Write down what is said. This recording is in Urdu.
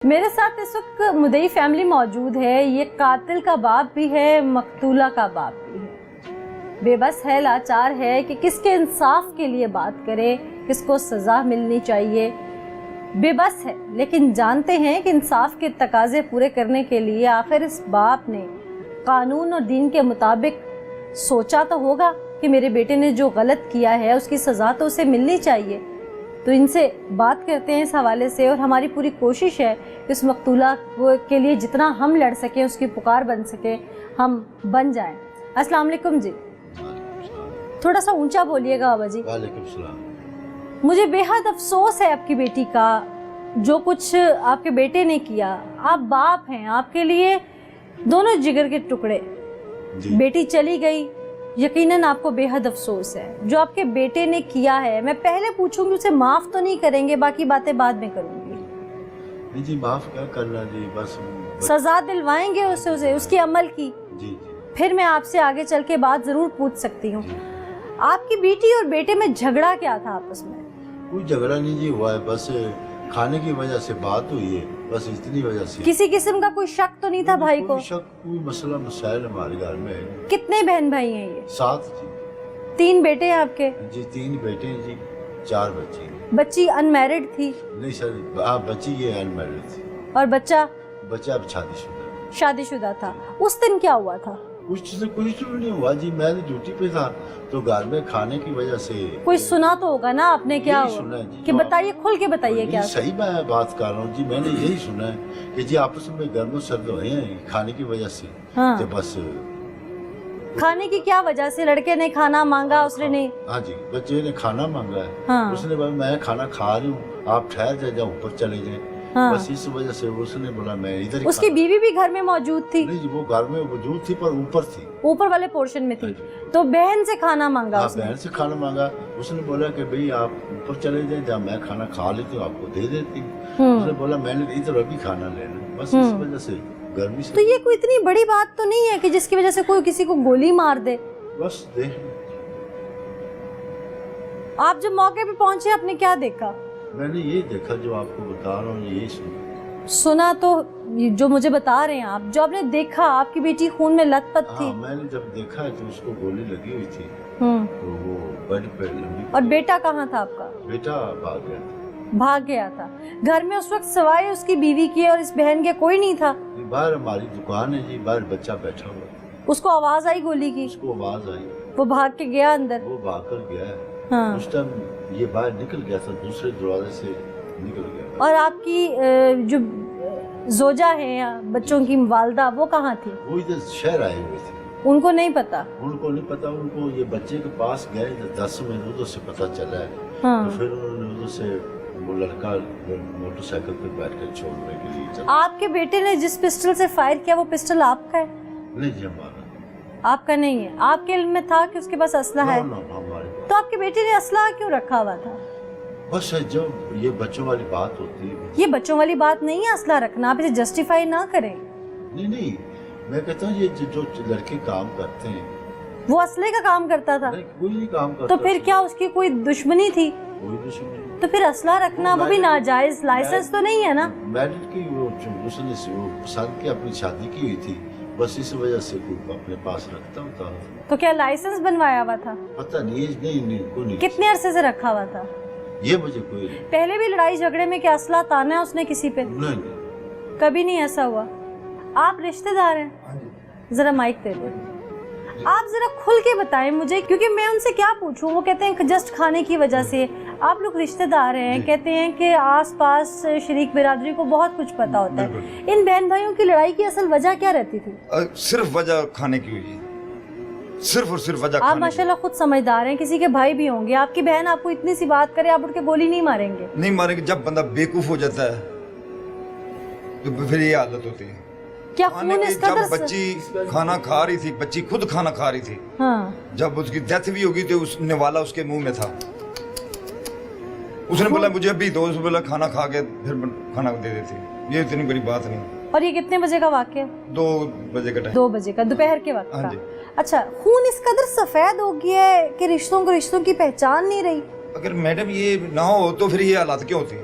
میرے ساتھ اس وقت مدعی فیملی موجود ہے. یہ قاتل کا باپ بھی ہے, مقتولہ کا باپ بھی ہے. بے بس ہے, لاچار ہے کہ کس کے انصاف کے لیے بات کرے, کس کو سزا ملنی چاہیے. بے بس ہے, لیکن جانتے ہیں کہ انصاف کے تقاضے پورے کرنے کے لیے آخر اس باپ نے قانون اور دین کے مطابق سوچا تو ہوگا کہ میرے بیٹے نے جو غلط کیا ہے اس کی سزا تو اسے ملنی چاہیے. تو ان سے بات کرتے ہیں اس حوالے سے, اور ہماری پوری کوشش ہے کہ اس مقتولہ کے لیے جتنا ہم لڑ سکیں, اس کی پکار بن سکے, ہم بن جائیں. السلام علیکم جی. تھوڑا سا اونچا بولیے گا بابا جی. وعلیکم السلام. مجھے بے حد افسوس ہے آپ کی بیٹی کا, جو کچھ آپ کے بیٹے نے کیا. آپ باپ ہیں, آپ کے لیے دونوں جگر کے ٹکڑے. بیٹی چلی گئی, یقیناً آپ کو بے حد افسوس ہے. جو آپ کے بیٹے نے کیا ہے, میں پہلے پوچھوں گی اسے معاف تو نہیں کریں گے, باقی باتیں بعد میں کروں گی. نہیں جی, معاف کیا کرنا جی, بس سزا دلوائیں گے اسے اس کی عمل کی. جی. پھر میں آپ سے آگے چل کے بات ضرور پوچھ سکتی ہوں. آپ کی بیٹی اور بیٹے میں جھگڑا کیا تھا آپس میں؟ کوئی جھگڑا نہیں جی ہوا ہے, بس کھانے کی وجہ سے بات ہوئی ہے, بس اتنی وجہ سے. کسی قسم کا کوئی شک تو نہیں تھا بھائی کو؟ کوئی شک, کوئی مسئلہ مسائل ہمارے گھر میں ہے. کتنے بہن بھائی ہیں یہ؟ 7 جی. 3 بیٹے ہیں آپ کے؟ جی 3 بیٹے ہیں جی, 4 بچے. بچی ان میرڈ تھی؟ نہیں سر, بچی یہ ان میرڈ تھی. اور بچہ اب شادی شدہ تھا. اس دن کیا ہوا تھا؟ کچھ تو نہیں ہوا جی, میں ڈیوٹی پہ تھا تو گھر میں کھانے کی وجہ سے. کوئی سنا تو ہوگا نا آپ نے کیا ہوا؟ کہ بتائیے, کھل کے بتائیے کیا. صحیح میں بات کر رہا ہوں جی, میں نے یہی سنا ہے کہ جی آپس میں گرم سرد ہوئے ہیں کھانے کی وجہ سے. تو بس کھانے کی کیا وجہ سے؟ لڑکے نے کھانا مانگا, اس نے نہیں؟ ہاں جی, بچے نے کھانا مانگا ہے. اس نے بولا میں کھانا کھا رہی ہوں, آپ ٹھہر جاؤ, اوپر چلے جائیں. بس اس وجہ سے اس نے بولا میں ادھر. اس کی بیوی بھی گھر میں موجود تھی؟ نہیں جی, وہ گھر میں موجود تھی پر اوپر تھی, اوپر والے پورشن میں تھی. تو بہن سے کھانا مانگا؟ بہن سے کھانا مانگا. اس نے بولا کہ بھئی آپ اوپر چلے جائیں, جب میں کھانا کھا لیتی ہوں آپ کو دے دیتی ہوں. اس نے بولا میں نے ادھر ابھی کھانا لینا, بس اس وجہ سے گرمی سے. تو یہ کوئی اتنی بڑی بات تو نہیں ہے کہ جس کی وجہ سے کوئی کسی کو گولی مار دے؟ بس دیکھ. آپ جب موقع پہ پہنچے آپ نے کیا دیکھا؟ میں نے یہی دیکھا جو آپ کو بتا رہا ہوں, یہی سنا تو جو مجھے بتا رہے ہیں آپ, جو آپ نے دیکھا, آپ کی بیٹی خون میں لت پت تھی. میں نے جب دیکھا تو اس کو گولی لگی ہوئی تھی, تو وہ بیڈ پہ لمبی. اور بیٹا کہاں تھا آپ کا؟ بیٹا بھاگ گیا تھا. گھر میں اس وقت سوائے اس کی بیوی کی اور اس بہن کے کوئی نہیں تھا؟ باہر ہماری دکان ہے جی, باہر بچہ بیٹھا ہوا. اس کو آواز آئی گولی کی؟ اس کو آواز آئی, وہ بھاگ کے گیا اندر؟ وہ بھاگ کر گیا ہے. اس ٹائم یہ باہر نکل گیا تھا, دوسرے دروازے سے نکل گیا. اور آپ کی جو زوجہ ہے, بچوں کی والدہ, وہ کہاں تھی؟ وہ ادھر شہر آئے ہوئے تھے. ان کو نہیں پتا؟ ان کو نہیں پتا. ان کو یہ بچے کے پاس گئے 10 میں ادھر سے پتا چلا ہے. تو پھر انہوں نے ادھر سے وہ لڑکا موٹر سائیکل پہ بیٹھ کر چھوڑنے کے لیے چلا. آپ کے بیٹے نے جس پسٹل سے فائر کیا وہ پسٹل آپ کا ہے؟ نہیں جی, ہمارا. آپ کا نہیں ہے. آپ کے علم میں تھا کہ اس کے پاس اسلحہ ہے؟ تو آپ کے بیٹے نے اسلحہ کیوں رکھا ہوا تھا؟ بس جب یہ بچوں والی بات ہوتی ہے. یہ بچوں والی بات نہیں ہے اسلحہ رکھنا, آپ اسے جسٹیفائی نہ کریں. نہیں, میں کہتا ہوں یہ جو لڑکے کام کرتے ہیں, وہ اسلحے کا کام کرتا تھا؟ کوئی نہیں کام کرتا. تو پھر کیا اس کی کوئی دشمنی تھی؟ کوئی دشمنی. تو پھر اسلحہ رکھنا وہ بھی ناجائز, لائسنس تو نہیں ہے نا؟ میرڈ کی وہ پسند کی اپنی شادی کی ہوئی تھی, بس اس وجہ سے کوئی اپنے پاس رکھتا ہوتا. تو کیا لائسنس بنوایا ہوا تھا؟ پتہ نہیں, کوئی نہیں. کتنے عرصے سے رکھا ہوا تھا یہ مجھے کوئی نہیں. پہلے بھی لڑائی جھگڑے میں کیا اسلحہ تانا ہے اس نے کسی پہ؟ نہیں, کبھی نہیں ایسا ہوا. آپ رشتہ دار ہیں؟ ذرا مائک دے دیں. آپ ذرا کھل کے بتائیں مجھے, کیونکہ میں ان سے کیا پوچھوں. وہ کہتے ہیں جسٹ کھانے کی وجہ سے. آپ لوگ رشتہ دار ہیں, کہتے ہیں کہ آس پاس شریک برادری کو بہت کچھ پتا ہوتا ہے. ان بہن بھائیوں کی لڑائی کی اصل وجہ کیا رہتی تھی؟ صرف وجہ کھانے کی ہوئی, صرف اور صرف وجہ. آپ ماشاءاللہ خود سمجھدار ہیں, کسی کے بھائی بھی ہوں گے. آپ کی بہن آپ کو اتنی سی بات کرے, آپ اٹھ کے گولی نہیں ماریں گے؟ نہیں ماریں گے. جب بندہ بیوقوف ہو جاتا ہے تو پھر یہ عادت ہوتی ہے. کیا خون اس قدر؟ جب بچی کھانا کھا رہی تھی, بچی خود کھانا کھا رہی تھی, جب اس کی ڈیتھ بھی ہوگی تو اس نوالا اس کے منہ میں تھا. اس نے بولا مجھے ابھی دو, اس نے بولا کھانا کھا کے پھر کھانا دے دیتی. یہ اتنی بڑی بات نہیں. اور یہ کتنے بجے کا واقعہ؟ 2 بجے کا ٹائم. 2 بجے کا, دوپہر کے وقت کا. اچھا, خون اس قدر سفید ہو گیا ہے کہ رشتوں کی پہچان نہیں رہی. اگر میڈم یہ نہ ہو تو پھر یہ حالات کیوں ہوتے ہیں؟